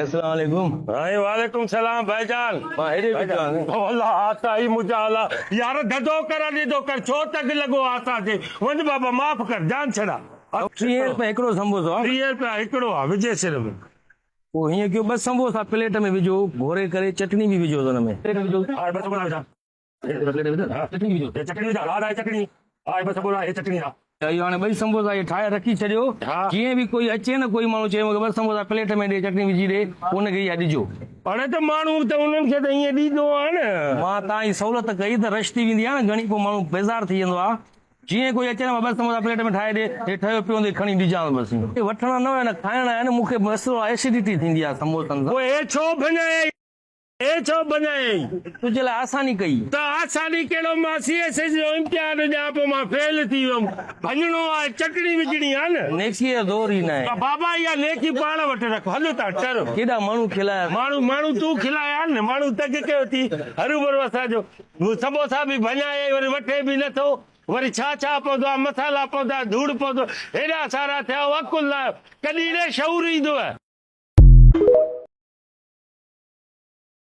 अस्सलाम वालेकुम। हाँ वालेकुम सलाम भाईजान। भाईजान अल्लाह आता ही मुझे अल्लाह यार धदो कर अली दो कर छो तक लगो आता जे वंज बाबा माफ कर जान छड़ा 30 रुपए हिकिड़ो समोसो आहे। 30 रुपया हिकिड़ो आहे विजय सिर्फ पोइ हीअं कयो 2 समोसा प्लेट में विझो, घोरे करे चटनी बि विझो हुन में। प्लेट विझो, हां बस बोला जा प्लेट विझो, चटनी विझो। ये चटनी जा राधा चटनी हां बस बोला ये चटनी ना इहो हाणे 2 समोसा इहे ठाहे रखी छॾियो। हा। जीअं बि कोई अचे न, कोई माण्हू चए मूंखे 2 समोसा प्लेट में ॾे, चटनी विझी ॾे, उनखे इहा ॾिजो। अरे तो माण्हू त उन्हनि खे त ईअं ॾींदो आहे न। मां तव्हांजी सहूलियत कई त रश थी वेंदी आहे न, घणी पोइ माण्हू बेज़ार थी वेंदो आहे। जीअं कोई अचे न 2 समोसा प्लेट में ठाहे ॾे, हे ठहियो पियो हूंदो खणी ॾिजां बसि। हे वठणा न हुया न, खाइणा आहिनि। मूंखे मसलो एसिडिटी थींदी आहे समोसनि सां। वो ए छो भञाए ए छो भञाए तुंहिंजे लाइ आसानी कई। त आसानी कहिड़ो मां सीएस जो इम्तिहान ॾियां पोइ मां फेल थी वियुमि। भञणो आहे चटणी विझणी आहे न। नेकीअ जो दौर ई न आहे। बाबा इहा नेकी पाण वटि रख हल था चर केॾा माण्हू खिलाया। माण्हू तूं खिलाया न माण्हू तंग कयो थी हरू भरू असांजो समोसा बि भञाए वरी वठे बि नथो वरी छा पवंदो आहे मसाला पवंदा धूड़ पवंदो हेॾा सारा थिया वकुल कॾहिं ॾे शऊर ईंदो आहे।